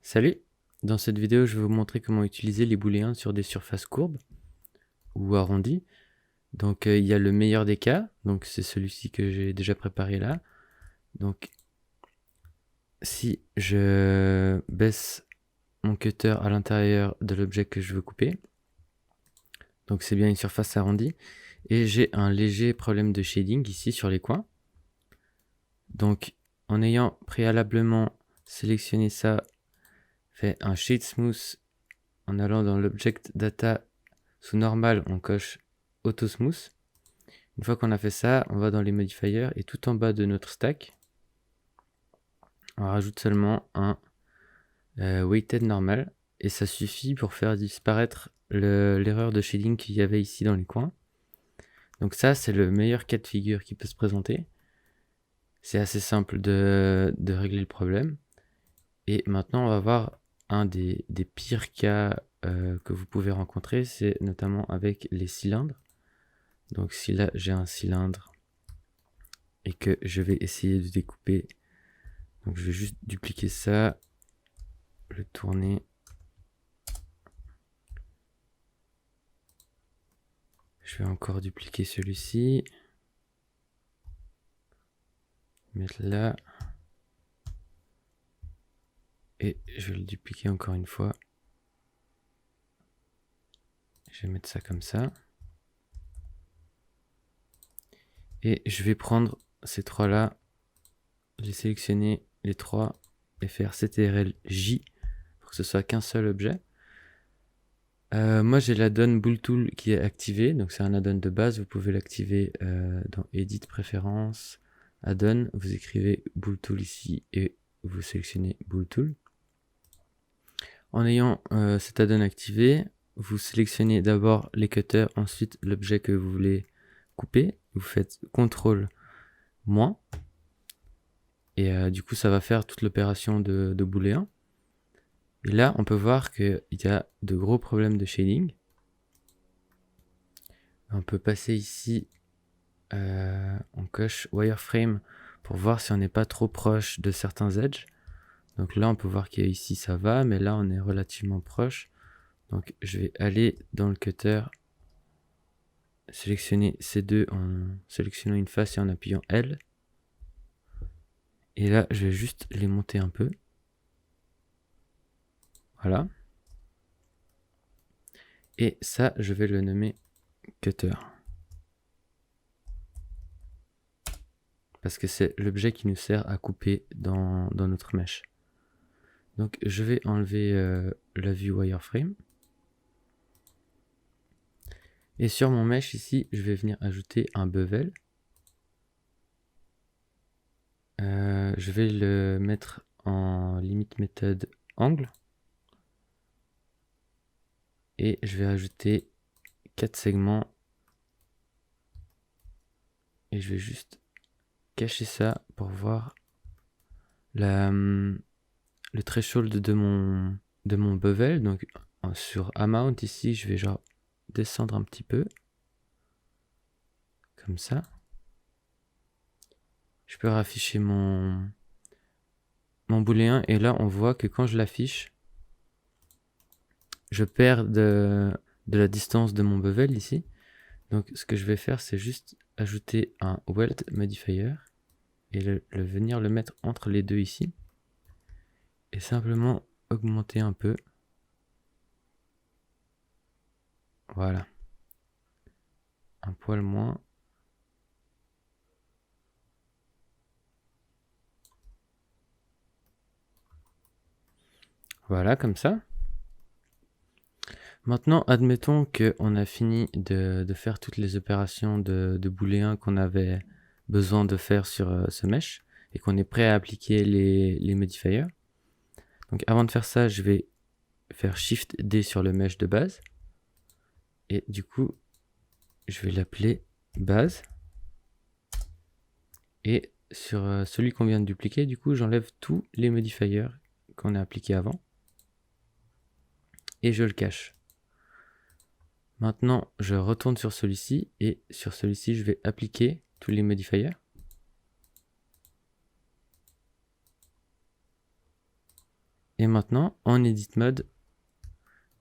Salut! Dans cette vidéo, je vais vous montrer comment utiliser les booléens sur des surfaces courbes ou arrondies. Donc il y a le meilleur des cas, donc c'est celui-ci que j'ai déjà préparé là. Donc si je baisse mon cutter à l'intérieur de l'objet que je veux couper, donc c'est bien une surface arrondie, et j'ai un léger problème de shading ici sur les coins. Donc en ayant préalablement sélectionné ça, fait un shade smooth en allant dans l'object data sous normal, on coche auto smooth. Une fois qu'on a fait ça, on va dans les modifiers et tout en bas de notre stack, on rajoute seulement un weighted normal et ça suffit pour faire disparaître l'erreur de shading qu'il y avait ici dans les coins. Donc ça, c'est le meilleur cas de figure qui peut se présenter. C'est assez simple de régler le problème. Et maintenant, on va voir un des pires cas que vous pouvez rencontrer, c'est notamment avec les cylindres. Donc si là, j'ai un cylindre et que je vais essayer de découper, donc je vais juste dupliquer ça, le tourner. Je vais encore dupliquer celui-ci, mettre là, et je vais le dupliquer encore une fois. Je vais mettre ça comme ça. Et je vais prendre ces trois-là, les sélectionner les trois et faire CTRL J pour que ce soit qu'un seul objet. Moi j'ai l'addon Bool Tool qui est activé, donc c'est un addon de base, vous pouvez l'activer dans Edit Préférences, Addon, vous écrivez Bool Tool ici et vous sélectionnez Bool Tool. En ayant cet addon activé, vous sélectionnez d'abord les cutters, ensuite l'objet que vous voulez couper, vous faites CTRL-, et du coup ça va faire toute l'opération de booléen. Et là on peut voir qu'il y a de gros problèmes de shading. On peut passer ici, on coche wireframe pour voir si on n'est pas trop proche de certains edges. Donc là on peut voir qu'ici ça va, mais là on est relativement proche. Donc je vais aller dans le cutter, sélectionner ces deux en sélectionnant une face et en appuyant L. Et là je vais juste les monter un peu. Voilà. Et ça je vais le nommer cutter. Parce que c'est l'objet qui nous sert à couper dans notre mèche. Donc je vais enlever la vue wireframe. Et sur mon mesh ici, je vais venir ajouter un bevel. Je vais le mettre en limit method angle. Et je vais ajouter 4 segments. Et je vais juste cacher ça pour voir le threshold de mon bevel. Donc sur amount ici, je vais genre descendre un petit peu. Comme ça. Je peux rafficher mon booléen et là on voit que quand je l'affiche, je perds de la distance de mon bevel ici. Donc ce que je vais faire, c'est juste ajouter un weld modifier et venir le mettre entre les deux ici et simplement augmenter un peu. Voilà. Un poil moins. Voilà, comme ça. Maintenant, admettons qu'on a fini de faire toutes les opérations de booléen qu'on avait besoin de faire sur ce mesh et qu'on est prêt à appliquer les modifiers. Donc avant de faire ça, je vais faire Shift D sur le mesh de base. Et du coup, je vais l'appeler base. Et sur celui qu'on vient de dupliquer, du coup, j'enlève tous les modifiers qu'on a appliqués avant. Et je le cache. Maintenant, je retourne sur celui-ci. Et sur celui-ci, je vais appliquer tous les modifiers. Et Et maintenant, en Edit Mode,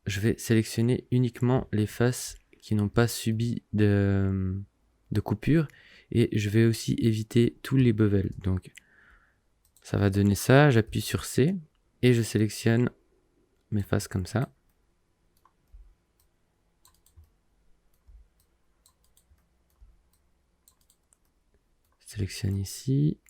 je vais sélectionner uniquement les faces qui n'ont pas subi de coupure. Et je vais aussi éviter tous les bevels. Donc, ça va donner ça. J'appuie sur C et je sélectionne mes faces comme ça. Je sélectionne ici.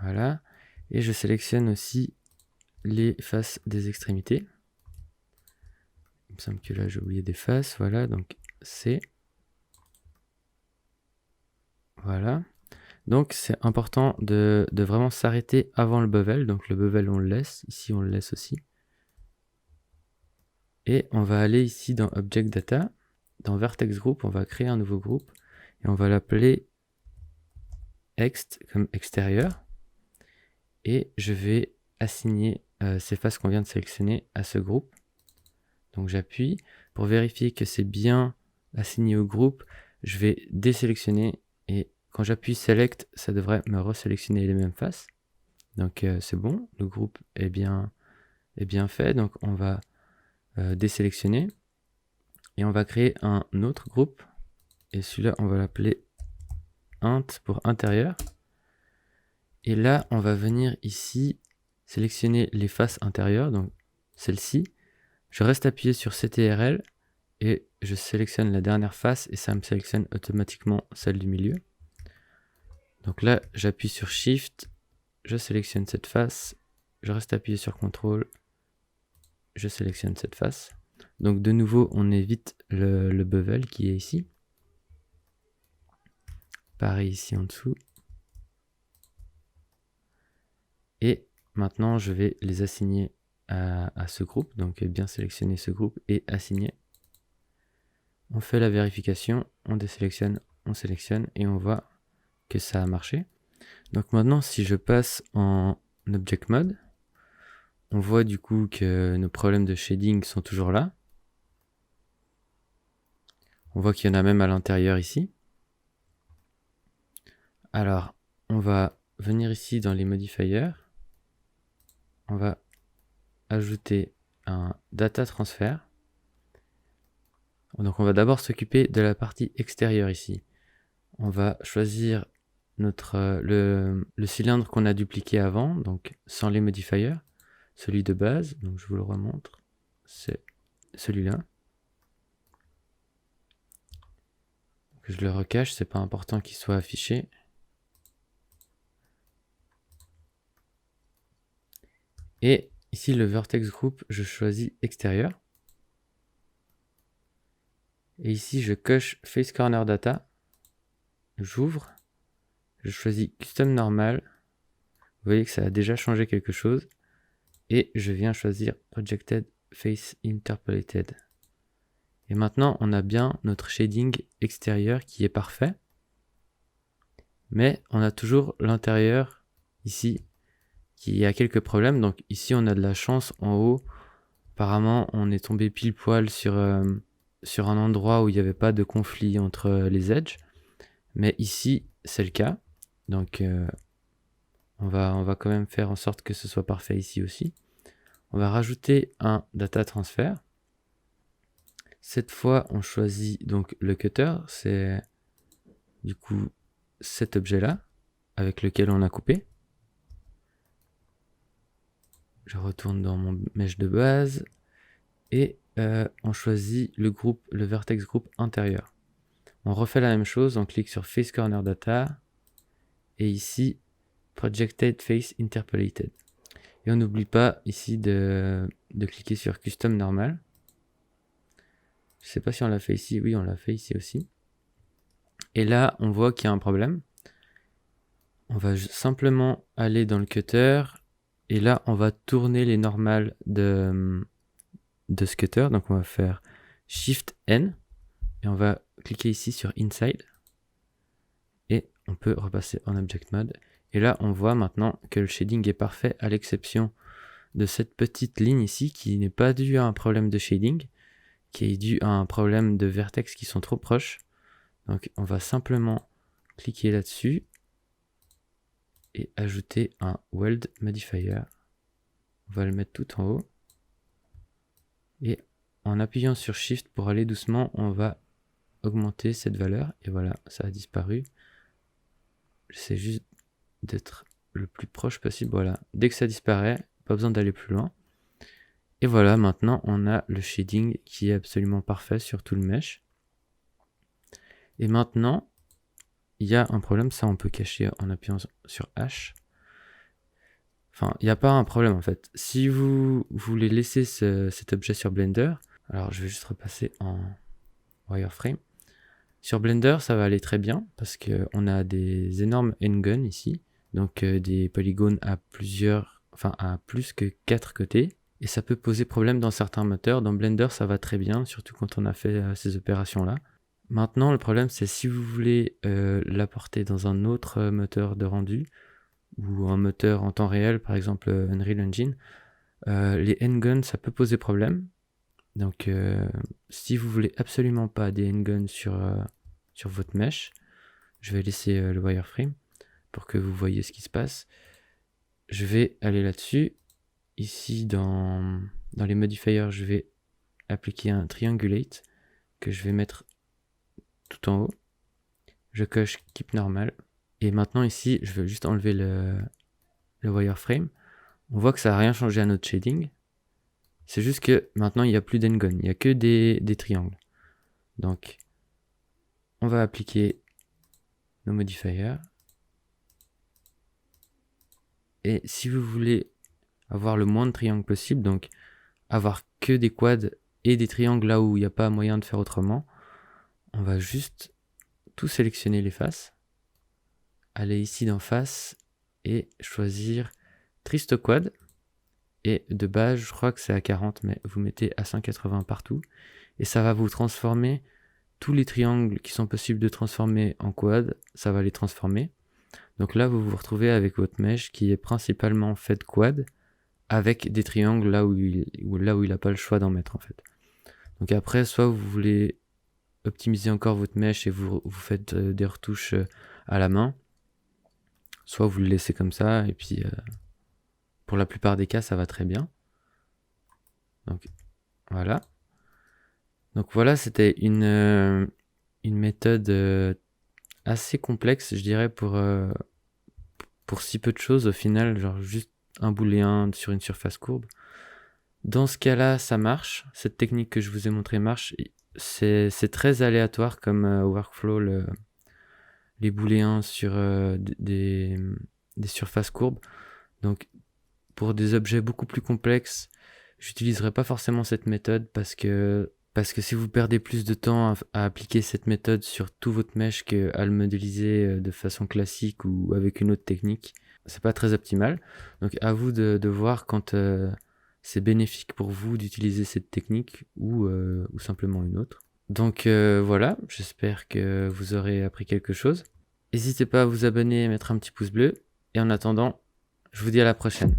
Voilà. Et je sélectionne aussi les faces des extrémités. Il me semble que là j'ai oublié des faces. Voilà, donc C. Voilà. Donc c'est important de vraiment s'arrêter avant le bevel. Donc le bevel on le laisse. Ici on le laisse aussi. Et on va aller ici dans Object Data. Dans Vertex Group, on va créer un nouveau groupe. Et on va l'appeler Ext comme extérieur. Et je vais assigner ces faces qu'on vient de sélectionner à ce groupe. Donc j'appuie. Pour vérifier que c'est bien assigné au groupe, je vais désélectionner. Et quand j'appuie Select, ça devrait me resélectionner les mêmes faces. Donc c'est bon, le groupe est bien fait. Donc on va désélectionner. Et on va créer un autre groupe. Et celui-là, on va l'appeler int pour intérieur. Et là, on va venir ici sélectionner les faces intérieures, donc celle-ci. Je reste appuyé sur CTRL et je sélectionne la dernière face et ça me sélectionne automatiquement celle du milieu. Donc là, j'appuie sur Shift, je sélectionne cette face, je reste appuyé sur CTRL, je sélectionne cette face. Donc de nouveau, on évite le bevel qui est ici. Pareil ici en dessous. Et maintenant, je vais les assigner à ce groupe. Donc, bien sélectionner ce groupe et assigner. On fait la vérification, on désélectionne, on sélectionne et on voit que ça a marché. Donc maintenant, si je passe en Object Mode, on voit du coup que nos problèmes de shading sont toujours là. On voit qu'il y en a même à l'intérieur ici. Alors, on va venir ici dans les modifiers. On va ajouter un data transfer. Donc on va d'abord s'occuper de la partie extérieure ici. On va choisir le cylindre qu'on a dupliqué avant, donc sans les modifiers, celui de base, donc je vous le remontre, c'est celui-là. Je le recache, c'est pas important qu'il soit affiché. Et ici le vertex group, je choisis extérieur. Et ici je coche face corner data, j'ouvre, je choisis custom normal. Vous voyez que ça a déjà changé quelque chose. Et je viens choisir Projected Face Interpolated. Et maintenant, on a bien notre shading extérieur qui est parfait. Mais on a toujours l'intérieur ici qui a quelques problèmes. Donc ici, on a de la chance en haut. Apparemment, on est tombé pile poil sur un endroit où il n'y avait pas de conflit entre les edges. Mais ici, c'est le cas. Donc on va quand même faire en sorte que ce soit parfait ici aussi. On va rajouter un data transfer. Cette fois, on choisit donc le cutter. C'est du coup cet objet-là avec lequel on a coupé. Je retourne dans mon mesh de base et on choisit le groupe, le vertex group intérieur. On refait la même chose, on clique sur Face Corner Data et ici Projected Face Interpolated. Et on n'oublie pas ici de cliquer sur Custom Normal. Je ne sais pas si on l'a fait ici. Oui, on l'a fait ici aussi. Et là, on voit qu'il y a un problème. On va simplement aller dans le cutter. Et là, on va tourner les normales de ce cutter. Donc, on va faire Shift N. Et on va cliquer ici sur Inside. Et on peut repasser en Object Mode. Et là, on voit maintenant que le shading est parfait, à l'exception de cette petite ligne ici qui n'est pas due à un problème de shading. qui est dû à un problème de vertex qui sont trop proches. Donc on va simplement cliquer là-dessus et ajouter un weld modifier. On va le mettre tout en haut. Et en appuyant sur Shift pour aller doucement, on va augmenter cette valeur. Et voilà, ça a disparu. J'essaie juste d'être le plus proche possible. Voilà, dès que ça disparaît, pas besoin d'aller plus loin. Et voilà, maintenant on a le shading qui est absolument parfait sur tout le mesh. Et maintenant, il y a un problème, ça on peut cacher en appuyant sur H. Enfin, il n'y a pas un problème en fait. Si vous voulez laisser cet objet sur Blender, alors je vais juste repasser en wireframe. Sur Blender, ça va aller très bien parce qu'on a des énormes n-guns ici, donc des polygones à plus que 4 côtés. Et ça peut poser problème dans certains moteurs. Dans Blender, ça va très bien, surtout quand on a fait ces opérations-là. Maintenant, le problème, c'est si vous voulez l'apporter dans un autre moteur de rendu, ou un moteur en temps réel, par exemple Unreal Engine, les n-guns, ça peut poser problème. Donc, si vous voulez absolument pas des n-guns sur votre mesh, je vais laisser le wireframe pour que vous voyez ce qui se passe. Je vais aller là-dessus. Ici, dans les modifiers, je vais appliquer un triangulate que je vais mettre tout en haut. Je coche Keep Normal. Et maintenant, ici, je vais juste enlever le wireframe. On voit que ça n'a rien changé à notre shading. C'est juste que maintenant, il n'y a plus d'n-gun. Il n'y a que des triangles. Donc, on va appliquer nos modifiers. Et si vous voulez avoir le moins de triangles possible, donc avoir que des quads et des triangles là où il n'y a pas moyen de faire autrement, on va juste tout sélectionner les faces, aller ici dans face et choisir Triste Quad. Et de base, je crois que c'est à 40, mais vous mettez à 180 partout. Et ça va vous transformer tous les triangles qui sont possibles de transformer en quad, ça va les transformer. Donc là, vous vous retrouvez avec votre mesh qui est principalement fait de quad, avec des triangles là où il n'a pas le choix d'en mettre en fait. Donc après, soit vous voulez optimiser encore votre mesh et vous faites des retouches à la main, soit vous le laissez comme ça et puis pour la plupart des cas ça va très bien. Donc voilà. Donc voilà, c'était une méthode assez complexe, je dirais, pour si peu de choses au final, genre juste un booléen sur une surface courbe. Dans ce cas-là, ça marche. Cette technique que je vous ai montrée marche. C'est très aléatoire comme workflow, les booléens sur des surfaces courbes. Donc, pour des objets beaucoup plus complexes, j'utiliserai pas forcément cette méthode parce que si vous perdez plus de temps à appliquer cette méthode sur tout votre mesh qu'à le modéliser de façon classique ou avec une autre technique, c'est pas très optimal. Donc à vous de voir quand c'est bénéfique pour vous d'utiliser cette technique ou simplement une autre. Donc voilà, j'espère que vous aurez appris quelque chose. N'hésitez pas à vous abonner et mettre un petit pouce bleu. Et en attendant, je vous dis à la prochaine.